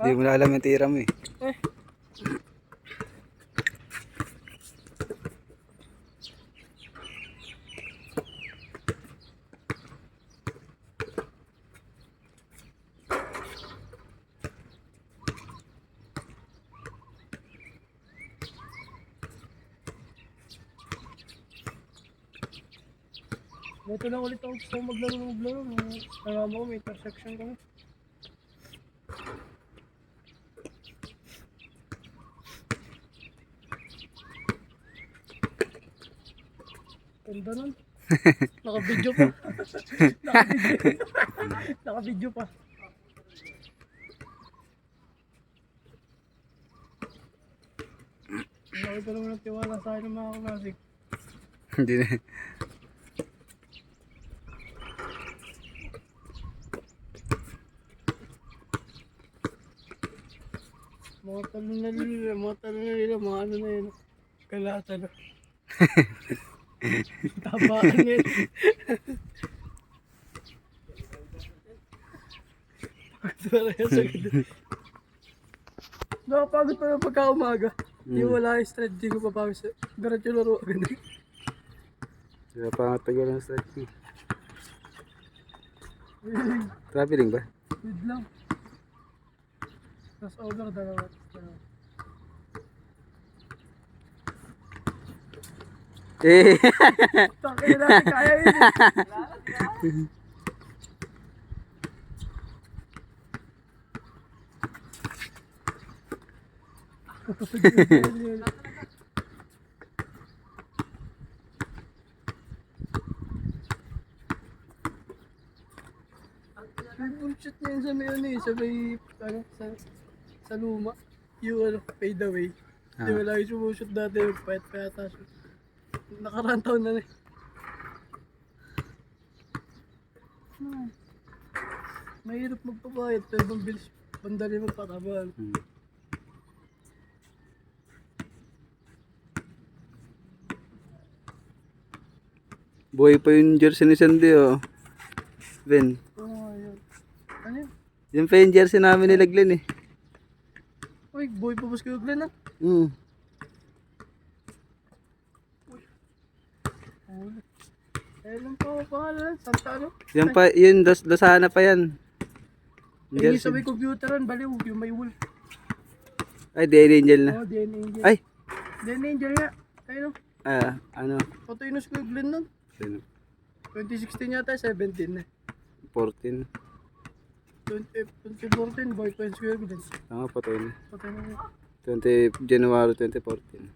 Hindi mo na alam yung tira mo eh. Eh. Dito na ulit ako gusto maglaro. Nalama ko may intersection kami. Ganda nun. Naka-video pa. Naka-video pa. Nakita naman ng tiwala sa akin ng mga klasik. Hindi na. Mga talon na nila, mga ano na yun. Kalata na. Tabaan yun. Nakapagod pa yung pagkaumaga. Di wala yung stretch, di ko papawis. Diretso laro agad. Kaya pangatagal ang stretch mo. Traveling ba? Wait lang. Tapos over, dalawa. Eh. Takay na natin, kaya yun eh. May bullshit na yun sa may ano eh, sa may, ano, sa luma. Yung ano, fade away. Di ba lagi sumushoot dati yung payat pa yata siya. Nakaraan taon na eh. Mahirap magpapayat pero mabilis bandali magpatabahan. Buhay pa yung jersey ni Sandy oh. Ben. Oo, yun. Ano yun? Yan pa yung jersey namin nila Glenn eh. Uy, boy pa mas kayo Glenn ah. Eh, lang pa ako pangalan, Santano. Yan pa, yun, dasana pa yan. Eh, yung sa may computeran, baliw, yung may wolf. Ay, DNA Angel na. Oo, DNA Angel. Ay! DNA Angel nga. Ayun o. Ano? Patuinos ko yung Glenn nun. 2016 yata, 17 na. 14. 2014, boy pa yung Square Glenn. Tama, patay na. Patay na yun. January 2014.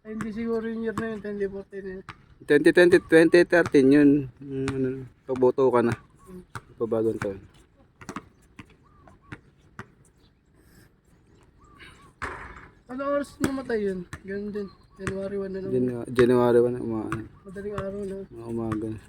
Ay, hindi siguro yung year na yun, 2014 na yun. 2013 yun. Ano, pagboto ka na. Pabagong taon. Ano oras namatay yun? Ganun din. January 1 na naman. January 1 na umaga. Madaling araw na. Umaga na.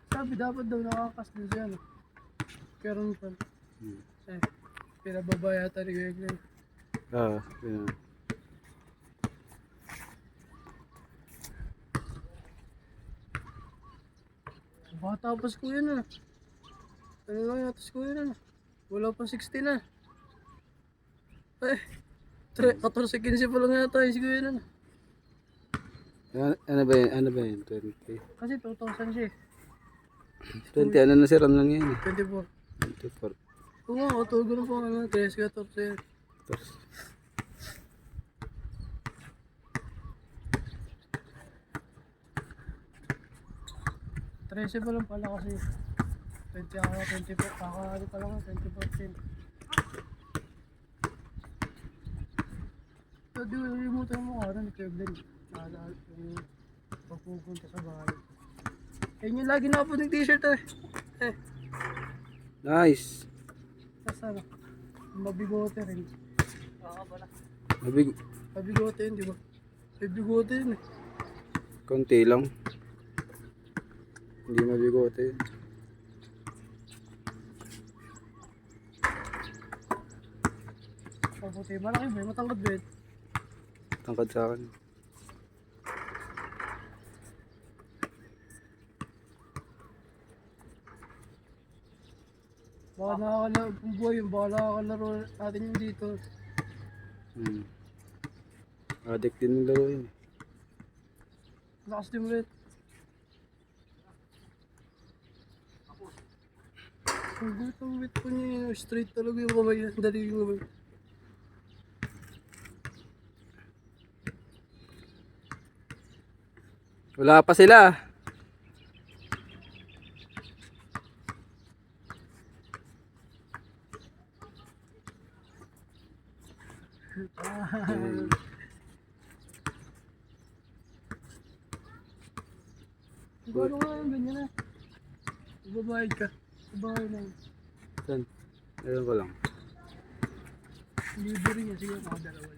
Sabi dapat daw nakakas din siya. No? Karoon pa. Eh, pinababa yata ni Kuya Glenn. Yun. Bata pa ko yun ah. Ano lang yata ko yun ah. Wala pa 16 na. Eh, 14-15 pa lang yata yung kuya yun ah. Ano ba yun? 20? Kasi 2000 siya eh. 20, ano na si Ram lang yan eh. 24. 24. Oo nga, katuloy na po ano, 13-14 yan. Tapos, Trece pa lang pala kasi 20 ako, 24, kakaano pa lang 2014. So, di limutan mo ka ni Kuya Glenn. Naalala yung pagpupunta sa bahay. Yan yung lagi na po ng t-shirt eh. nice. Tapos ano, mabigote rin. Oo pala. Mabigote yun, di ba? Mabigote yun eh. Konti lang. Hindi mabigote yun. Mabuti, malaki ba? Matangkad ba yun? Tangkad sa akin. Baka nakakalaro kung buhay yun, baka nakakalaro natin yung dito. Hmm. Addict din yung laro yun. Lakas din ulit. Ang gutong wit po niya yun, straight talaga yung kamay niya, dali yung kamay. Wala pa sila. Hmm. Gano'n nga yung ganyan na. Babayad ka. Babayad na yun. Saan? Ayun ko lang. Libre rin niya, sige mga dalawa.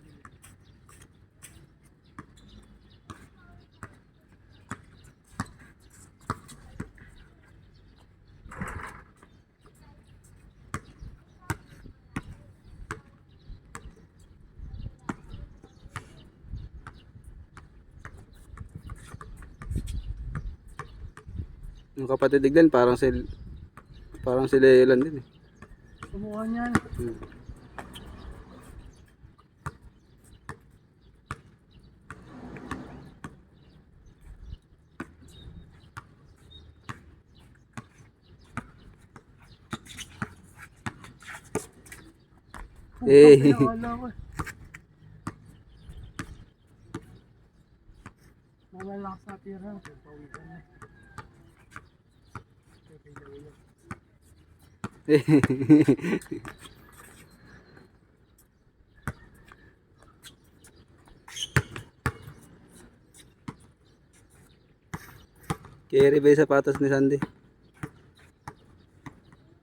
Yung kapatid din parang sila ilan din eh. Sumukha niyan. Hmm. Eh. Pinakala ko eh. Malalakas na tira. Pawisan na. Carry ba yung sapatos ni Sandy?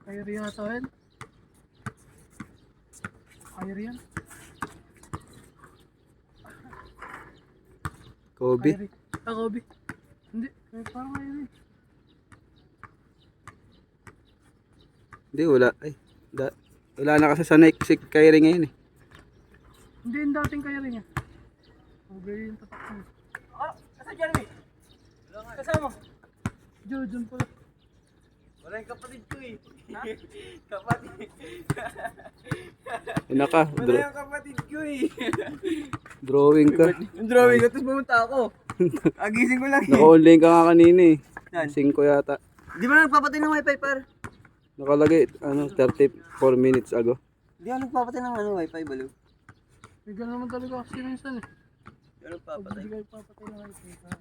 Kaya rin yata yan. Kaya rin yan. Kobe? Kaya rin. Ah, Kobe. Hindi. Parang kaya rin. Hindi, wala. Ay, wala na kasi sa Nike si Kyrie ngayon eh. Hindi yung dating kaya rin yan. Kobe yung tatak mo. Ah, nasa Jeremy? Kasama? Diyan pala. Wala yung kapatid ko eh. Ha? Kapatid. Ina ka, Wala yung kapatid ko eh. drawing ka. Yung drawing ko, tapos pumunta ako. Agising ko lang eh. Naka-online ka nga kanina eh. Yan. 5 yata. Di ba nagpapatay ng wifi par? Nakalagay, 34 minutes ago. Di ako nagpapatay ng wifi balo. Bigyan naman talaga kasi minsan eh. Di ako nagpapatay. Pag papatay na kayo.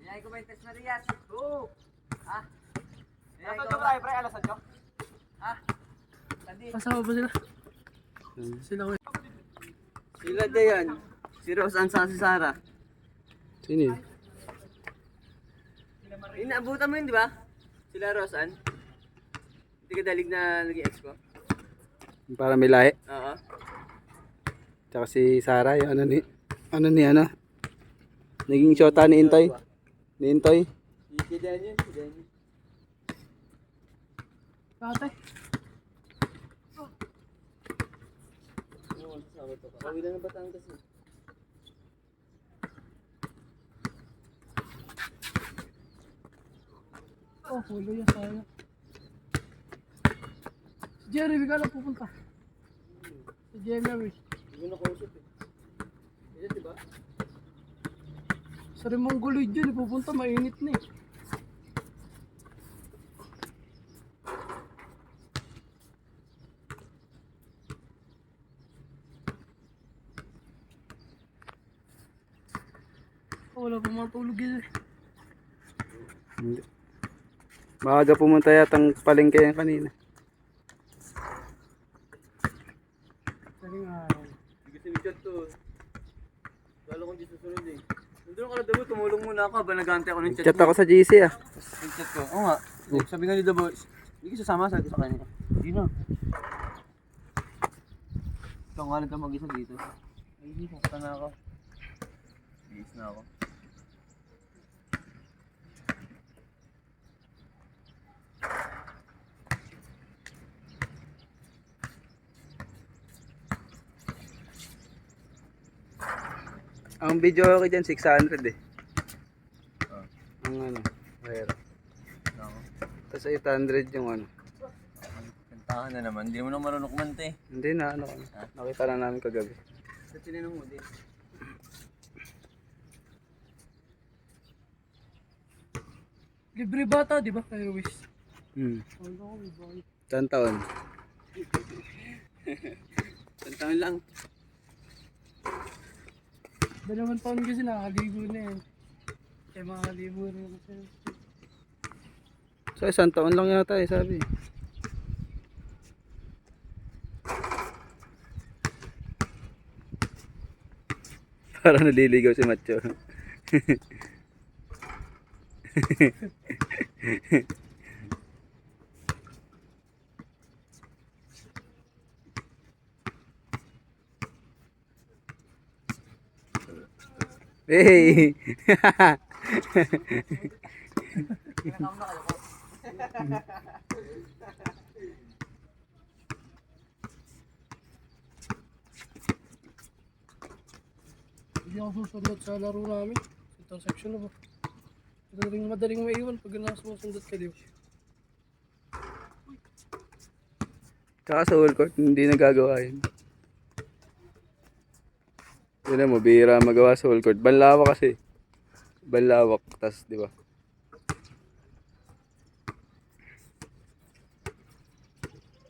Inay ko ba yung test na riyas? Oo. Ha? Inay ko ba? Pre, alas 8? Ha? Tadi. Kasama ba sila? Sila ko eh. Sila Dayan. Si Rose Ansa si Sarah. Sino yun? Inaabutan mo yun, di ba? Sila Rose Ann. Hindi ka dalig na naging ex ko? Para may lahi. Oo. Tsaka si Sarah, yung ano. Naging shota ni Intoy. Ni Intoy. Si Daniel, si Daniel. Tatay. Oo, kasama to. Kawin lang ng Batangas eh. Oh, hulo yan tayo. Si Jerry, bigla lang pupunta. Si Jerry. Hindi ko nakausap eh. Yan, di ba? Sa Remongoloid yun, pupunta, mainit na eh. Oh, wala pa matulog yun eh. Hindi. Maaga pumunta yatang palengke yan kanina. Saling araw. Hindi kasi may chat to. Lalo kong di susunod eh. Nandun ka na Dabo, tumulong muna ako ba nag-aantay ako ng chat Chat mo. ako sa GC ah. Yung chat ko. Oo nga. Sabi nga ni Dabo, hindi ka sasama sabi ko sa kanya. Hindi na. Ikaw nga lang ka mag-isa dito. Ay, hindi. Kasta na ako. Bihis na ako. Ang video ko dyan, 600 eh. Oh. Ang ano, mahirap. Ako. Tapos 800 yung ano. Kantahan na naman. Hindi mo na marunong kumante. Hindi na, ano, nakita na namin kagabi. Sa tinanong mo din. Libre bata, di ba? Airways. Hmm. Ano ko, may Saan taon? Kantahan lang. Dalawang taon kasi nakakaligo na yan. Kaya makakaligo na yan. So, isang taon lang yata eh, sabi. Para naliligaw si Macho. Hey! Hindi ako susundot sa laro namin. Sa intersection na ba? Madaling maiwan pag nasusunod ka, di ba? Tsaka sa whole court, hindi nagagawa yun. Yun mo, bihira magawa sa whole court. Banlawak kasi. Banlawak, tas di ba?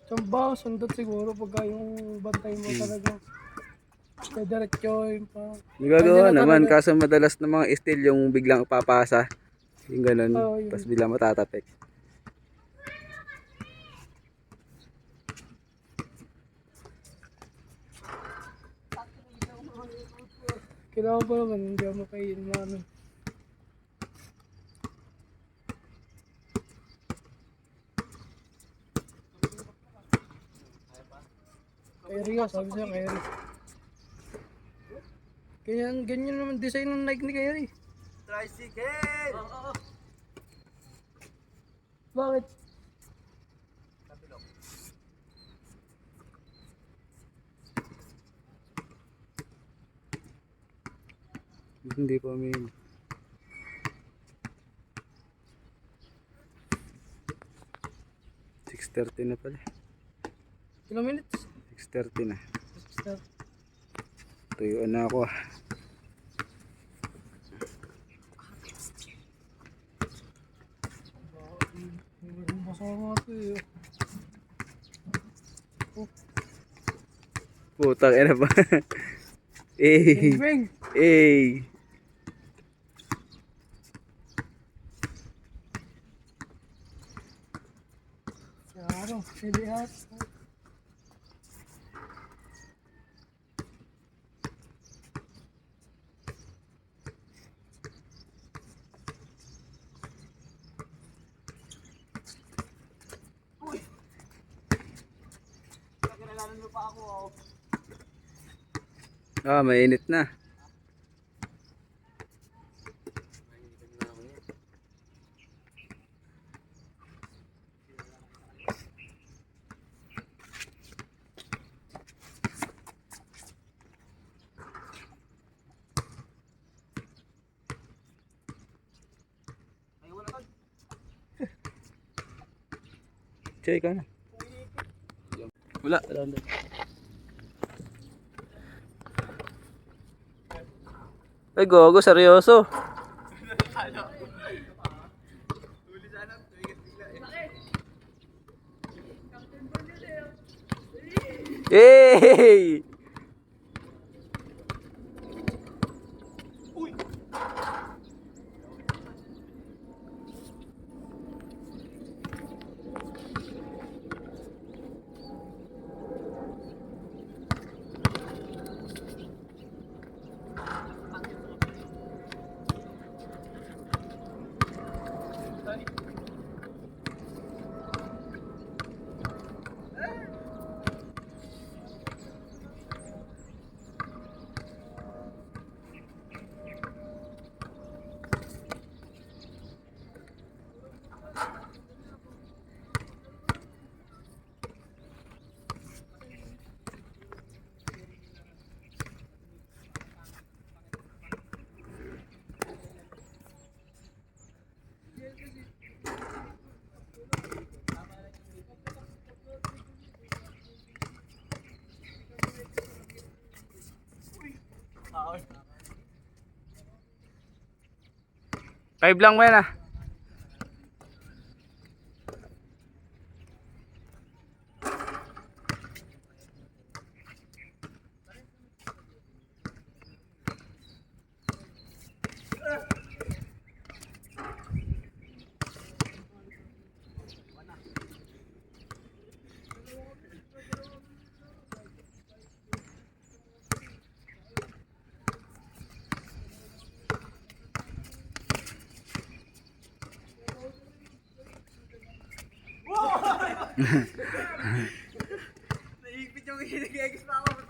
Samba, sundot siguro pagka yung bantay mo talaga. Kaya diretso yung pa. Nagagawa Hindi na naman, talaga. kaso madalas na mga steel yung biglang papasa. Yung ganun, Oo, yun. tas biglang matatapik. Kailangan pa naman, hindi ako makain namin. Kairi nga, sabi sa'yo, Kairi. Ganyan naman design ng Nike ni Kairi. Tricycle! Bakit? Hindi pa may... 6:30 na pala. Ilang minutes? 6:30 na. Start. Tuyuan na ako ah. Basa nga ito eh. Putang ina ba? Eh. Bang! Eh. Claro, pwede hat. Ah, mainit na. Che, ikaw na. Wala. Ay, gogo, seryoso. Hey! 5 lang mo yan ah. Naipit yung hinagigis pa ako.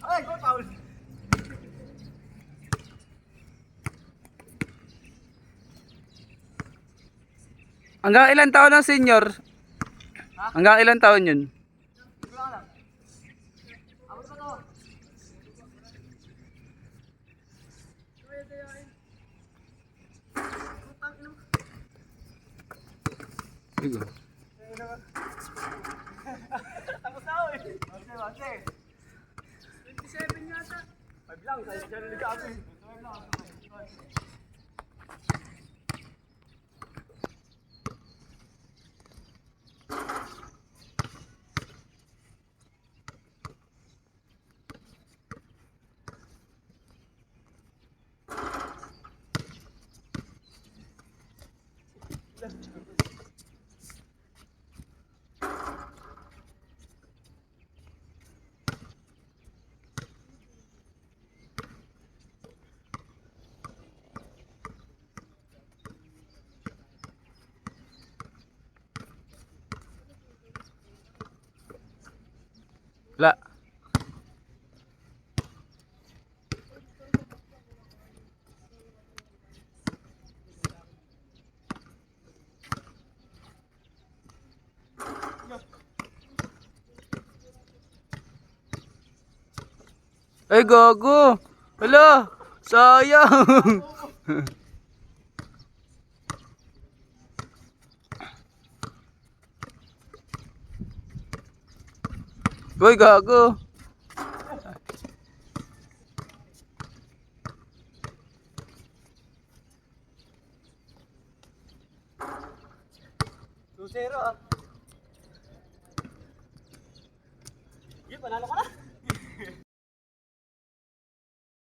Ay, go foul. Hanggang ilan taon ang senior? Hanggang ilan taon yun? Abot pa to. Sige. Tapos na ako eh. Bante. 27 yata. 5 lang, sa siya rin nagkabi. Wala. Ay, gago. Hala, sayang. Uy, gago. Susero ah. Yun, panalo ka na.